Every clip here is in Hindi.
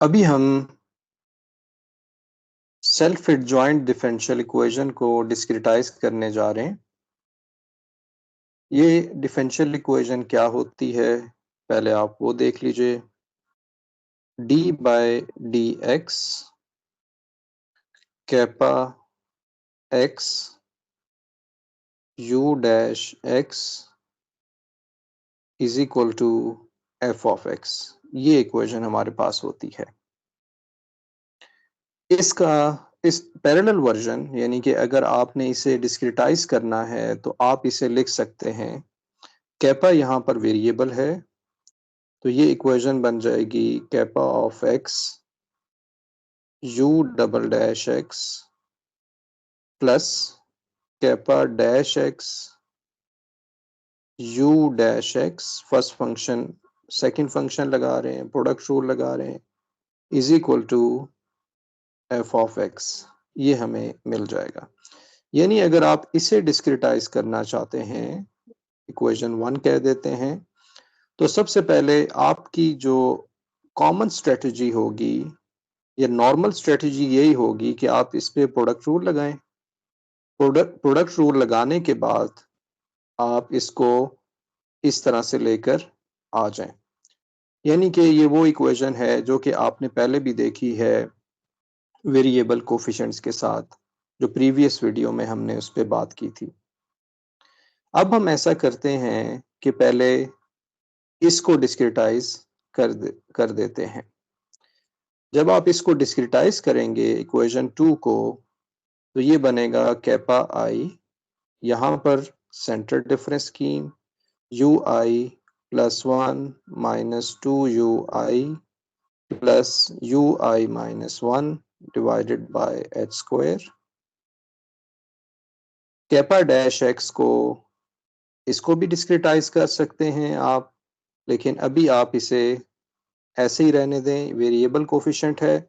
अभी हम सेल्फ एडजॉइंट डिफरेंशियल इक्वेशन को डिस्क्रिटाइज करने जा रहे हैं। ये डिफरेंशियल इक्वेशन क्या होती है, पहले आप वो देख लीजिए। D by D X kappa X U dash X is equal to F of X, ये इक्वेशन हमारे पास होती है। इसका इस पैरेलल वर्जन यानी कि अगर आपने इसे डिस्क्रिटाइज करना है तो आप इसे लिख सकते हैं। कैपा यहाँ पर वेरिएबल है तो ये इक्वेशन बन जाएगी kappa of X U double dash X plus kappa dash X U dash X, first function second function लगा रहे हैं, प्रोडक्ट रूल लगा रहे हैं, is equal to F of X. ये हमें मिल जाएगा। यानी अगर आप इसे डिस्क्रिटाइज करना चाहते हैं, इक्वेशन 1 कह देते हैं, तो सबसे पहले आपकी जो कॉमन स्ट्रेटजी होगी या नॉर्मल स्ट्रेटजी यही होगी कि आप इस पे प्रोडक्ट रूल लगाएं। प्रोडक्ट रूल लगाने के बाद आप इसको इस तरह से लेकर आ जाएं। यानी कि ये वो इक्वेशन है जो कि आपने पहले भी देखी है वेरिएबल कोफिशिएंट्स के साथ, जो प्रीवियस वीडियो में हमने उस पर बात की थी। अब हम ऐसा करते हैं कि पहले इसको डिस्क्रिटाइज कर देते हैं। जब आप इसको डिस्क्रिटाइज करेंगे इक्वेशन 2 को, तो ये बनेगा कैपा आई, यहाँ पर centre difference scheme you I plus 1 minus 2 you I plus you I minus 1 divided by H square. Kappa dash x को इसको भी डिस्क्रिटाइज कर सकते हैं आप, लेकिन अभी आप इसे ऐसे ही रहने दें, वेरिएबल कोफिशिएंट है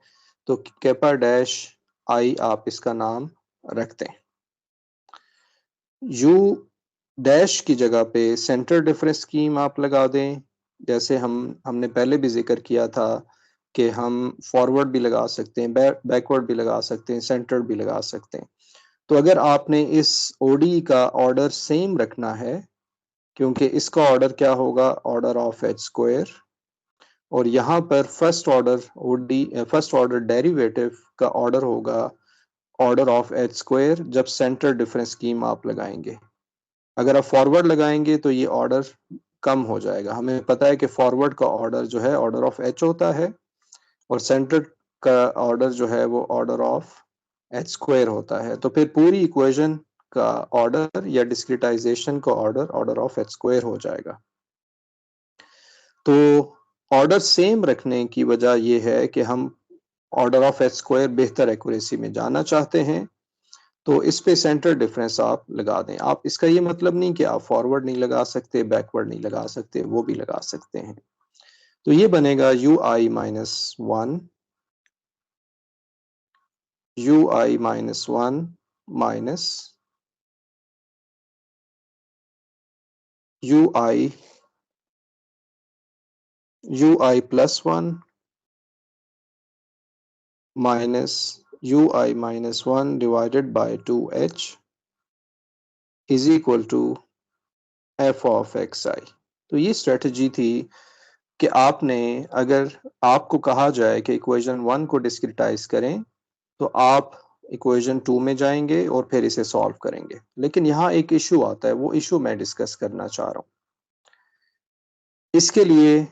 तो कैपा डैश आई आप इसका नाम रख दें। यू डैश की जगह पे सेंटर डिफरेंस स्कीम आप लगा दें। जैसे हमने पहले भी जिक्र किया था कि हम फॉरवर्ड भी लगा सकते हैं, बैकवर्ड भी लगा सकते हैं, सेंटर भी लगा सकते हैं। तो अगर आपने इस ओडी का ऑर्डर सेम रखना है, क्योंकि इसका ऑर्डर क्या होगा, ऑर्डर ऑफ एच स्क्वायर, और यहाँ पर फर्स्ट ऑर्डर डेरिवेटिव का ऑर्डर होगा ऑर्डर ऑफ एच स्क्वायर जब सेंटर डिफरेंस स्कीम आप लगाएंगे। अगर आप फॉरवर्ड लगाएंगे तो ये ऑर्डर कम हो जाएगा। हमें पता है कि फॉरवर्ड का ऑर्डर जो है ऑर्डर ऑफ एच होता है और सेंटर का ऑर्डर जो है वो ऑर्डर ऑफ एच स्क्वायर होता है। तो फिर पूरी इक्वेशन का ऑर्डर या डिस्क्रिटाइजेशन का order order of H square हो जाएगा। तो ऑर्डर सेम रखने की वजह यह है कि हम ऑर्डर ऑफ एच स्क्वायर बेहतर एक्यूरेसी में जाना चाहते हैं, तो इस पे सेंटर डिफरेंस आप लगा दें। आप इसका ये मतलब नहीं कि आप फॉरवर्ड नहीं लगा सकते, बैकवर्ड नहीं लगा सकते, वो भी लगा सकते हैं। तो ये बनेगा U I minus 1 U I minus 1 minus U I plus 1 minus U I minus 1 divided by 2h is equal to F of X I. तो ये स्ट्रेटजी थी कि आपने, अगर आपको कहा जाए कि इक्वेशन 1 को डिस्क्रिटाइज करें, तो आप इक्वेशन 2 में जाएंगे और फिर इसे सॉल्व करेंगे। लेकिन यहाँ एक इशू आता है, वो इशू मैं डिस्कस करना चाह रहा हूँ। इसके लिए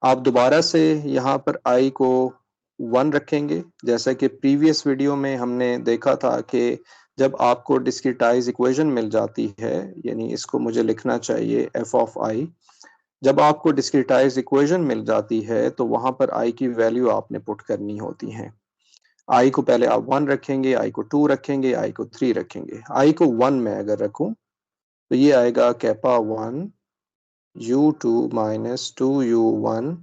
आप दोबारा से यहाँ पर आई को 1 रखेंगे। जैसा कि प्रीवियस वीडियो में हमने देखा था कि जब आपको डिस्क्रिटाइज इक्वेशन मिल जाती है, यानी इसको मुझे लिखना चाहिए एफ ऑफ आई, जब आपको डिस्क्रिटाइज इक्वेशन मिल जाती है तो वहां पर आई की वैल्यू आपने पुट करनी होती है। आई को पहले आप 1 रखेंगे, आई को 2 रखेंगे, आई को 3 रखेंगे। आई को 1 में अगर रखूं तो ये आएगा kappa 1 you 2 minus 2 you 1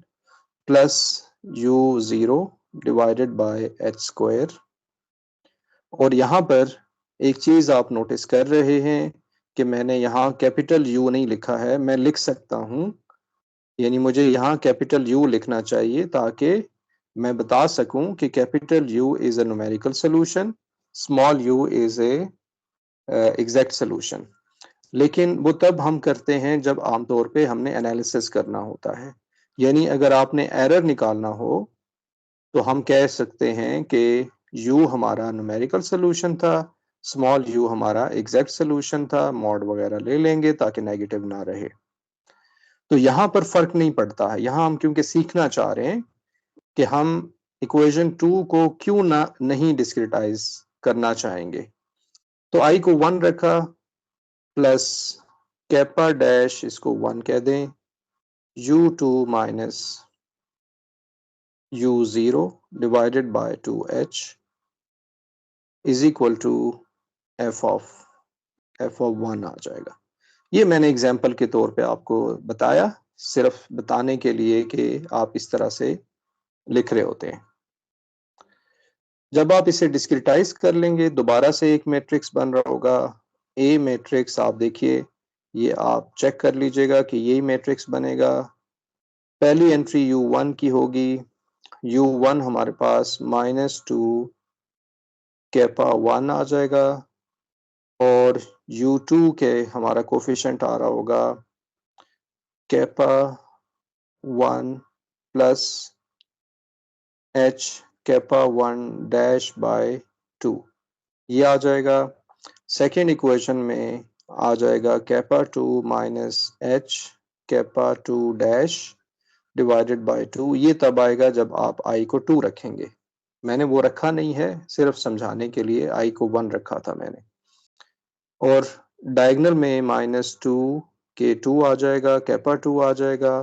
plus you 0 divided by H square. और यहाँ पर एक चीज आप नोटिस कर रहे हैं कि मैंने यहाँ कैपिटल यू नहीं लिखा है, मैं लिख सकता हूँ, यानी मुझे यहाँ कैपिटल यू लिखना चाहिए ताकि मैं बता सकूं कि capital U is a numerical solution, small u is a exact solution. लेकिन वो तब हम करते हैं जब आमतौर पे हमने एनालिसिस करना होता है। यानी अगर आपने एरर निकालना हो तो हम कह सकते हैं कि u हमारा न्यूमेरिकल सोल्यूशन था, स्मॉल u हमारा एग्जैक्ट सोल्यूशन था, मॉड वगैरह ले लेंगे ताकि नेगेटिव ना रहे। तो यहाँ पर फर्क नहीं पड़ता है, यहाँ हम क्योंकि सीखना चाह रहे हैं कि हम इक्वेशन 2 को क्यों ना नहीं डिस्क्रिटाइज करना चाहेंगे। तो i को 1 रखा प्लस कैपा डैश इसको 1 कह दें, u2 minus u0 divided by 2h is equal to f of 1 आ जाएगा। ये मैंने एग्जाम्पल के तौर पे आपको बताया, सिर्फ बताने के लिए कि आप इस तरह से लिख रहे होते हैं। जब आप इसे डिस्क्रिटाइज कर लेंगे दोबारा से एक मैट्रिक्स बन रहा होगा। ए मैट्रिक्स आप देखिए, ये आप चेक कर लीजिएगा कि यही मैट्रिक्स बनेगा। पहली एंट्री U1 की होगी, U1 हमारे पास -2 कैपा 1 आ जाएगा और U2 के हमारा कोफिशिएंट आ रहा होगा kappa 1 plus h kappa 1 dash by 2 ये आ जाएगा। सेकेंड इक्वेशन में आ जाएगा kappa 2 minus h kappa 2 dash divided by 2। ये तब आएगा जब आप i को 2 रखेंगे। मैंने वो रखा नहीं है, सिर्फ समझाने के लिए i को 1 रखा था मैंने। और डायगोनल में -2 के 2 आ जाएगा, कैपा 2 आ जाएगा,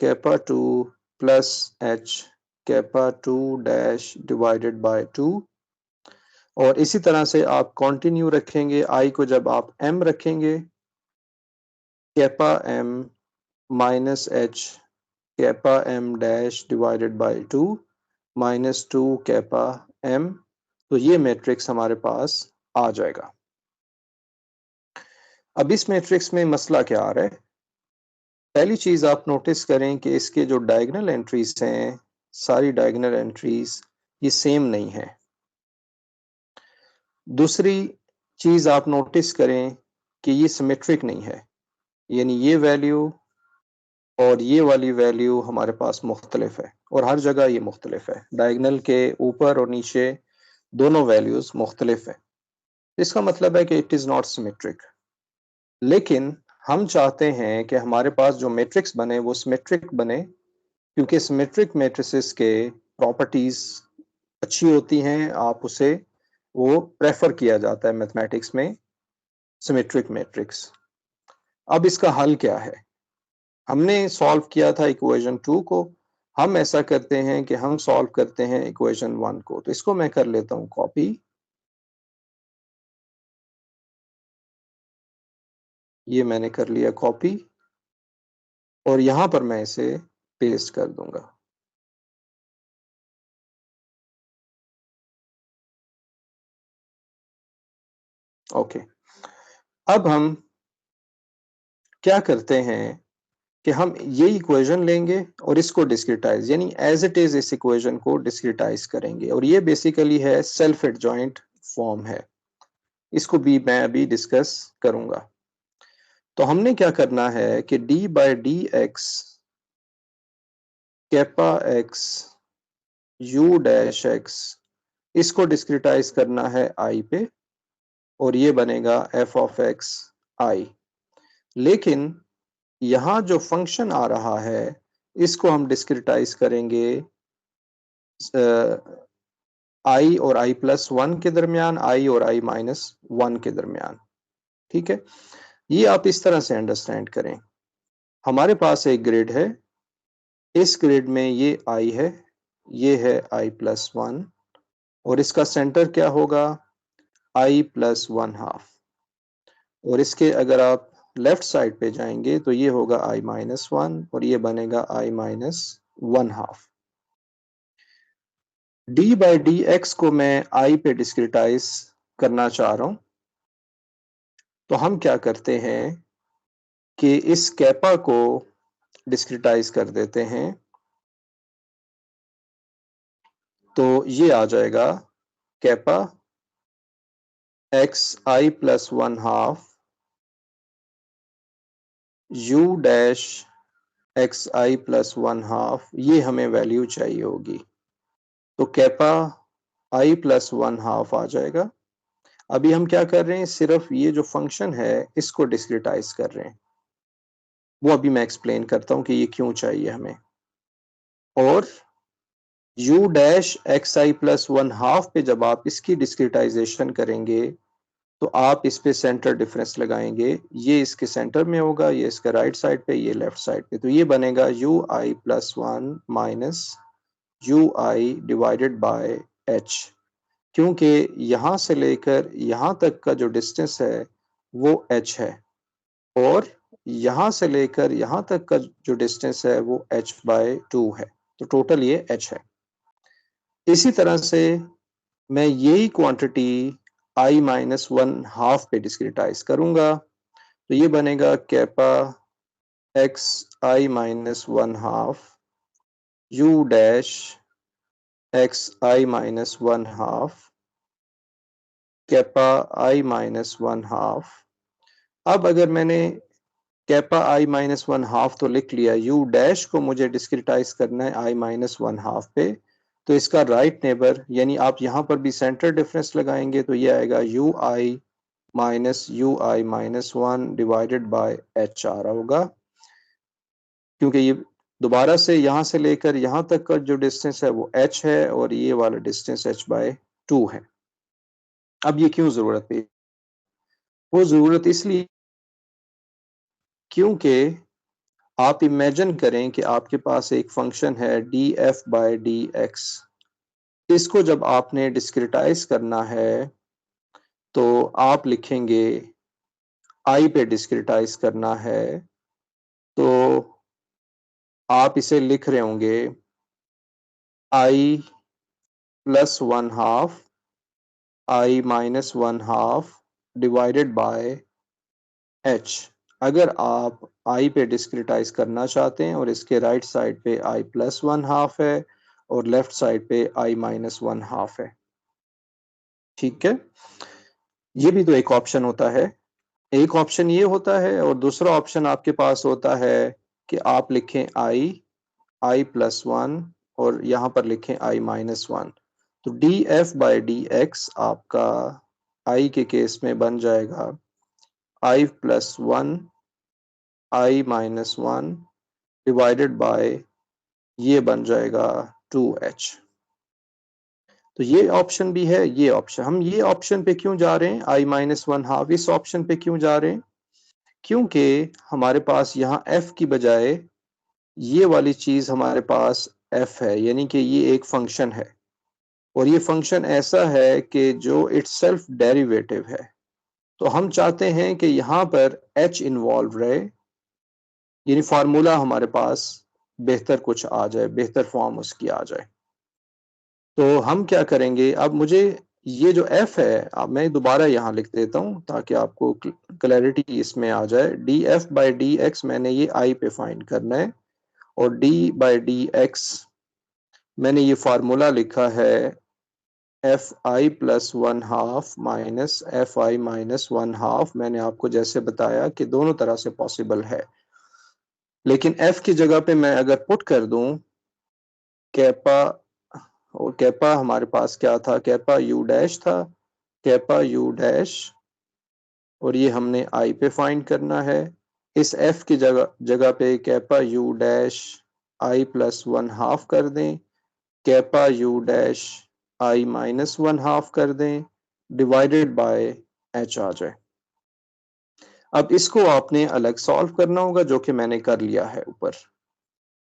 kappa 2 plus h kappa 2 dash divided by 2। और इसी तरह से आप कंटिन्यू रखेंगे, i को जब आप m रखेंगे, kappa m minus h kappa m dash divided by 2 -2 kappa m। तो ये मैट्रिक्स हमारे पास आ जाएगा। अब इस मैट्रिक्स में मसला क्या आ रहा है? पहली चीज आप नोटिस करें कि इसके जो डायगोनल एंट्रीज हैं, सारी डायगोनल एंट्रीज ये सेम नहीं है। दूसरी चीज आप नोटिस करें कि ये सिमेट्रिक नहीं है, यानी ये वैल्यू और ये वाली वैल्यू हमारे पास मुख्तलिफ है और हर जगह ये मुख्तलिफ है। डायगोनल के ऊपर और नीचे दोनों वैल्यूज मुख्तलिफ है। इसका मतलब है कि इट इज नॉट सिमेट्रिक। लेकिन हम चाहते हैं कि हमारे पास जो मैट्रिक्स बने वो सिमेट्रिक बने, क्योंकि सिमेट्रिक मैट्रिसेस के प्रॉपर्टीज अच्छी होती हैं, आप उसे वो प्रेफर किया जाता है मैथमेटिक्स में, सिमेट्रिक मैट्रिक्स। अब इसका हल क्या है? हमने सॉल्व किया था इक्वेशन 2 को, हम ऐसा करते हैं कि हम सॉल्व करते हैं इक्वेशन 1 को। तो इसको मैं कर लेता हूं कॉपी, ये मैंने कर लिया कॉपी और यहां पर मैं इसे पेस्ट कर दूंगा। ओके, अब हम क्या करते हैं कि हम ये इक्वेशन लेंगे और इसको डिस्क्रिटाइज, यानी एज इट इज इस इक्वेशन को डिस्क्रिटाइज करेंगे। और ये बेसिकली है सेल्फ एडजॉइंट फॉर्म है, इसको भी मैं अभी डिस्कस करूंगा। तो हमने क्या करना है कि d by D X kappa x u dash x, इसको डिस्क्रिटाइज करना है i पे और ये बनेगा f ऑफ x i। लेकिन यहाँ जो फंक्शन आ रहा है इसको हम डिस्क्रिटाइज करेंगे i और i प्लस 1 के दरमियान, i और i माइनस 1 के दरमियान। ठीक है, ये आप इस तरह से अंडरस्टैंड करें। हमारे पास एक ग्रिड है, इस ग्रिड में ये i है, ये है i प्लस 1 और इसका सेंटर क्या होगा i प्लस 1/2। और इसके अगर आप लेफ्ट साइड पे जाएंगे तो ये होगा i माइनस 1 और ये बनेगा i minus 1/2। d by D x को मैं i पे डिस्क्रिटाइज करना चाह रहा हूं। तो हम क्या करते हैं कि इस कैपा को डिस्क्रिटाइज कर देते हैं तो ये आ जाएगा kappa x I plus 1/2 you dash x I plus 1/2, ये हमें वैल्यू चाहिए होगी। तो कैपा आई प्लस 1/2 आ जाएगा। अभी हम क्या कर रहे हैं, सिर्फ ये जो फंक्शन है इसको डिस्क्रिटाइज कर रहे हैं, वो अभी मैं एक्सप्लेन करता हूं कि ये क्यों चाहिए हमें। और u डैश एक्स आई प्लस 1/2 पे जब आप इसकी डिस्क्रिटाइजेशन करेंगे तो आप इस पे सेंटर डिफरेंस लगाएंगे, ये इसके सेंटर में होगा, ये इसका राइट साइड पे, ये लेफ्ट साइड पे, तो ये बनेगा U I plus 1 minus U I divided by H, क्योंकि यहाँ से लेकर यहाँ तक का जो डिस्टेंस है वो h है, और यहाँ से लेकर यहाँ तक का जो डिस्टेंस है वो h/2 है, तो टोटल ये h है। इसी तरह से मैं यही क्वांटिटी i माइनस 1/2 पे डिस्क्रिटाइज करूंगा, तो ये बनेगा kappa x I minus 1/2 you dash x I minus 1/2 kappa I minus 1/2। अब अगर मैंने कैपा आई माइनस 1/2 तो लिख लिया, यू डैश को मुझे डिस्क्रिटाइज करना है आई माइनस 1/2 पे, तो इसका राइट नेबर, यानी आप यहाँ पर भी सेंटर डिफरेंस लगाएंगे तो ये आएगा U I minus 1 divided by H आ रहा होगा, क्योंकि ये दोबारा से यहाँ से लेकर यहाँ तक का जो डिस्टेंस है वो h है और ये वाला डिस्टेंस h/2 है। अब ये क्यों जरूरत है, वो जरूरत इसलिए क्योंकि आप इमेजिन करें कि आपके पास एक फंक्शन है df/dx, इसको जब आपने डिस्क्रिटाइज करना है तो आप लिखेंगे, i पे डिस्क्रिटाइज करना है तो आप इसे लिख रहे होंगे i plus 1/2 i minus 1/2 divided by h। अगर आप i पे डिस्क्रिटाइज करना चाहते हैं और इसके राइट साइड पे i प्लस 1/2 है और लेफ्ट साइड पे i माइनस 1/2 है, ठीक है। ये भी तो एक ऑप्शन होता है, एक ऑप्शन ये होता है और दूसरा ऑप्शन आपके पास होता है कि आप लिखें i प्लस 1 और यहाँ पर लिखें i माइनस 1, तो df/dx आपका i के केस में बन जाएगा i plus 1 i minus 1 divided bye, ये बन जाएगा 2h। तो ये ऑप्शन भी है, ये ऑप्शन, हम ये ऑप्शन पे क्यों जा रहे हैं, i माइनस 1/2 इस ऑप्शन पे क्यों जा रहे हैं, क्योंकि हमारे पास यहाँ f की बजाय ये वाली चीज हमारे पास f है, यानी कि ये एक फंक्शन है और ये फंक्शन ऐसा है कि जो इटसेल्फ डेरिवेटिव है, तो हम चाहते हैं कि यहाँ पर h इन्वॉल्व रहे, यानी फार्मूला हमारे पास बेहतर कुछ आ जाए, बेहतर फॉर्म उसकी आ जाए। तो हम क्या करेंगे, अब मुझे ये जो f है, अब मैं दोबारा यहाँ लिख देता हूँ ताकि आपको क्लैरिटी इसमें आ जाए। df/dx मैंने ये i पे फाइंड करना है और d/dx मैंने ये फार्मूला लिखा है fi plus 1/2 minus fi minus 1/2। मैंने आपको जैसे बताया कि दोनों तरह से पॉसिबल है, लेकिन f की जगह पे मैं अगर पुट कर दूं कैपा, और कैपा हमारे पास क्या था, कैपा यू डैश था, कैपा यू डैश, और ये हमने i पे फाइंड करना है। इस f की जगह पे kappa U dash i plus 1/2 कर दें, kappa U dash i minus 1/2 कर दें, डिवाइडेड बाय h आ जाए। अब इसको आपने अलग सॉल्व करना होगा, जो कि मैंने कर लिया है ऊपर।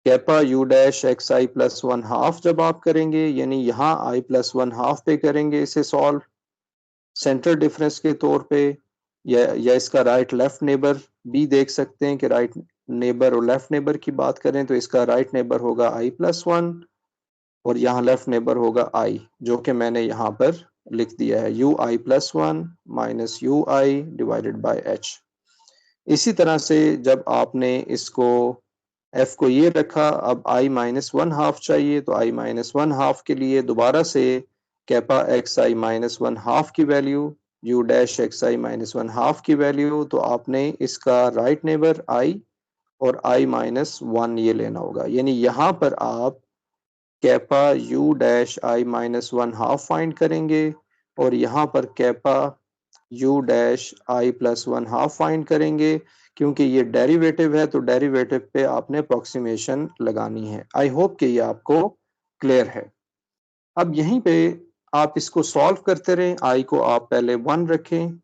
कैपा यू डैश एक्स आई प्लस 1/2 जब आप करेंगे, यानी यहाँ i प्लस 1/2 पे करेंगे इसे सॉल्व सेंटर डिफरेंस के तौर पे, या इसका राइट लेफ्ट नेबर भी देख सकते हैं कि राइट नेबर और लेफ्ट नेबर की बात करें तो इसका राइट नेबर होगा i प्लस 1 और यहाँ लेफ्ट नेबर होगा i, जो कि मैंने यहाँ पर लिख दिया है you I plus 1 minus U I divided by H. इसी तरह से जब आपने इसको एफ को ये रखा, अब आई माइनस वन हाफ चाहिए, तो आई माइनस वन हाफ के लिए दोबारा से कैपा एक्स आई माइनस वन हाफ की value, you dash x I minus one half की वैल्यू, तो आपने इसका राइट नेबर आई और आई माइनस वन ये लेना होगा, यानी यहाँ पर आप kappa U dash I minus one half find करेंगे और यहाँ पर kappa U dash I plus one half find करेंगे। क्योंकि ये डेरिवेटिव है तो डेरिवेटिव पे आपने अप्रोक्सीमेशन लगानी है। आई होप कि ये आपको क्लियर है। अब यहीं पे आप इसको सॉल्व करते रहें। आई को आप पहले वन रखें,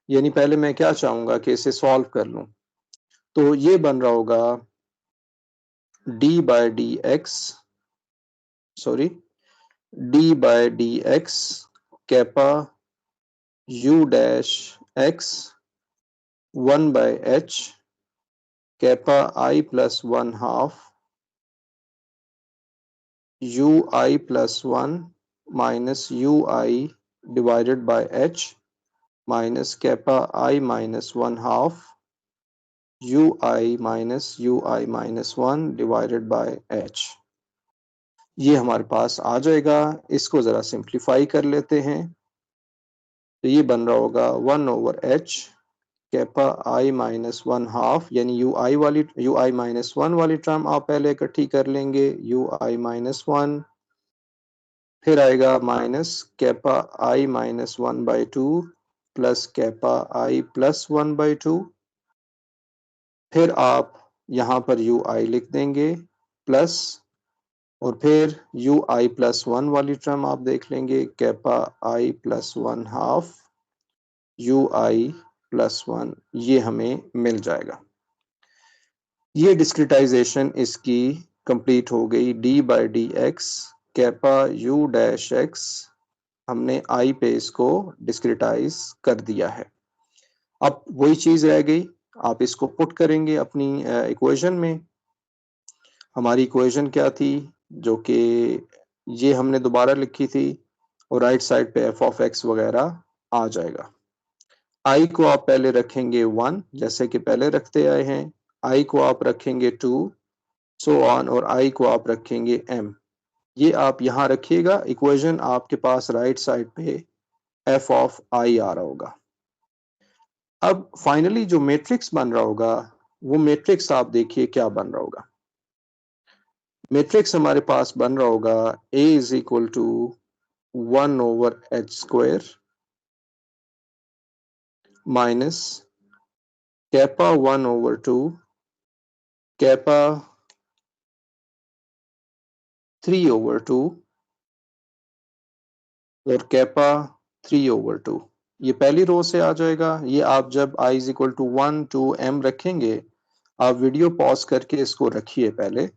यानी पहले मैं क्या चाहूंगा कि इसे सॉल्व कर लूं, तो ये बन रहा होगा D by D X, sorry D by D X kappa U dash X one by H kappa I plus one half U I plus one minus U I divided by H minus kappa I minus one half U I minus one divided by H. ये हमारे पास आ जाएगा। इसको ज़रा सिंप्लीफाई कर लेते हैं, तो ये बन रहा होगा one over H kappa I minus one half, यानी यू आई माइनस वन वाली टर्म आप पहले इकट्ठी कर लेंगे, यू आई माइनस वन, फिर आएगा minus kappa I minus one by two plus kappa I plus one by to, फिर आप यहाँ पर यू आई लिख देंगे प्लस, और फिर यू आई प्लस वन वाली टर्म आप देख लेंगे kappa I plus one half U I plus one, ये हमें मिल जाएगा। ये डिस्क्रिटाइजेशन इसकी कंप्लीट हो गई। D by D X kappa U dash x, हमने आई पे इसको डिस्क्रिटाइज कर दिया है। अब वही चीज रह गई, आप इसको पुट करेंगे अपनी इक्वेशन में। हमारी इक्वेशन क्या थी, जो कि ये हमने दोबारा लिखी थी, और राइट साइड पे एफ ऑफ एक्स वगैरह आ जाएगा। आई को आप पहले रखेंगे वन, जैसे कि पहले रखते आए हैं, आई को आप रखेंगे टू, सो ऑन, और आई को आप रखेंगे एम। ये आप यहाँ रखिएगा। इक्वेशन आपके पास राइट साइड पे एफ ऑफ आई आ रहा होगा। अब फाइनली जो मैट्रिक्स बन रहा होगा, वो मैट्रिक्स आप देखिए क्या बन रहा होगा। मैट्रिक्स हमारे पास बन रहा होगा A is equal to one over H square minus kappa one over two kappa three over two और कैपा थ्री ओवर टू। ये पहली रो से आ जाएगा। ये आप जब i is equal to one two M रखेंगे, आप वीडियो पॉज करके इसको रखिए पहले,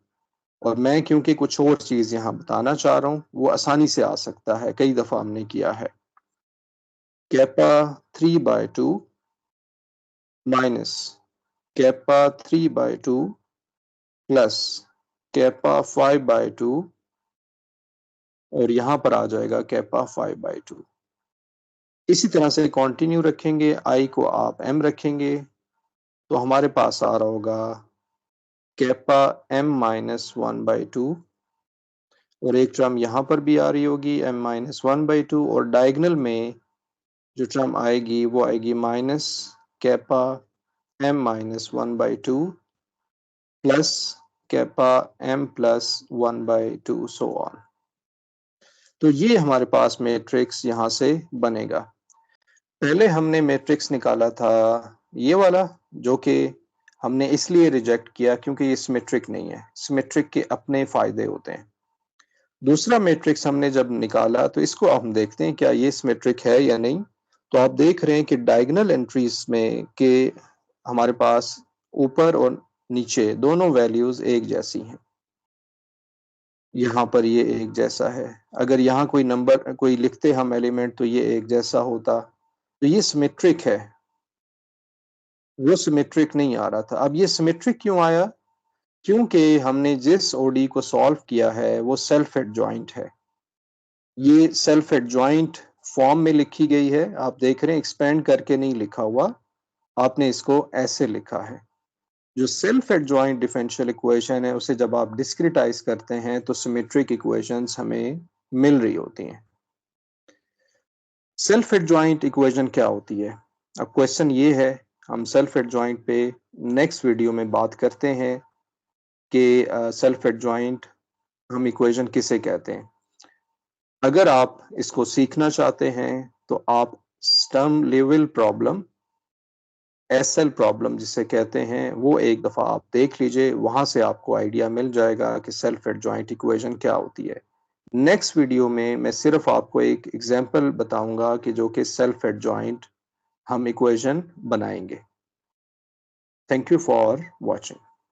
और मैं क्योंकि कुछ और चीज यहाँ बताना चाह रहा हूँ, वो आसानी से आ सकता है, कई दफा हमने किया है। Kappa three by two minus kappa three by two plus kappa five by two, और यहाँ पर आ जाएगा कैपा फाइव बाय टू। इसी तरह से कंटिन्यू रखेंगे, आई को आप एम रखेंगे, तो हमारे पास आ रहा होगा kappa M minus one by two, और एक टर्म यहाँ पर भी आ रही होगी M minus one by two, और डायगनल में जो टर्म आएगी वो आएगी minus kappa M minus one by two plus kappa M plus one by two, so on. तो ये हमारे पास मैट्रिक्स यहाँ से बनेगा। पहले हमने मैट्रिक्स निकाला था ये वाला, जो कि हमने इसलिए रिजेक्ट किया क्योंकि ये सिमेट्रिक नहीं है। सिमेट्रिक के अपने फायदे होते हैं। दूसरा मैट्रिक्स हमने जब निकाला, तो इसको हम देखते हैं क्या ये सिमेट्रिक है या नहीं। तो आप देख रहे हैं कि डायगोनल एंट्रीज में के हमारे पास ऊपर और नीचे दोनों वैल्यूज एक जैसी हैं। यहाँ पर ये एक जैसा है। अगर यहाँ कोई नंबर कोई लिखते हम एलिमेंट, तो ये एक जैसा होता। तो ये सिमेट्रिक है, वो सिमेट्रिक नहीं आ रहा था। अब ये सिमेट्रिक क्यों आया? क्योंकि हमने जिस ओडी को सॉल्व किया है वो सेल्फ एडजॉइंट है। ये सेल्फ एडजॉइंट फॉर्म में लिखी गई है। आप देख रहे हैं एक्सपेंड करके नहीं लिखा हुआ, आपने इसको ऐसे लिखा है। जो सेल्फ एडजॉइंट डिफरेंशियल इक्वेशन है उसे जब आप डिस्क्रिटाइज करते हैं तो सिमेट्रिक इक्वेशंस हमें मिल रही होती हैं। सेल्फ एडजॉइंट इक्वेशन क्या होती है? अब क्वेश्चन ये है, हम सेल्फ एडजॉइंट पे नेक्स्ट वीडियो में बात करते हैं कि सेल्फ एडजॉइंट हम इक्वेशन किसे कहते हैं। अगर आप इसको सीखना चाहते हैं तो आप Sturm Liouville problem, SL problem जिसे कहते हैं, वो एक दफ़ा आप देख लीजिए, वहाँ से आपको आइडिया मिल जाएगा कि सेल्फ एडजॉइंट इक्वेशन क्या होती है। नेक्स्ट वीडियो में मैं सिर्फ आपको एक एग्जांपल बताऊंगा कि जो कि सेल्फ एडजॉइंट हम इक्वेशन बनाएंगे। Thank you for watching.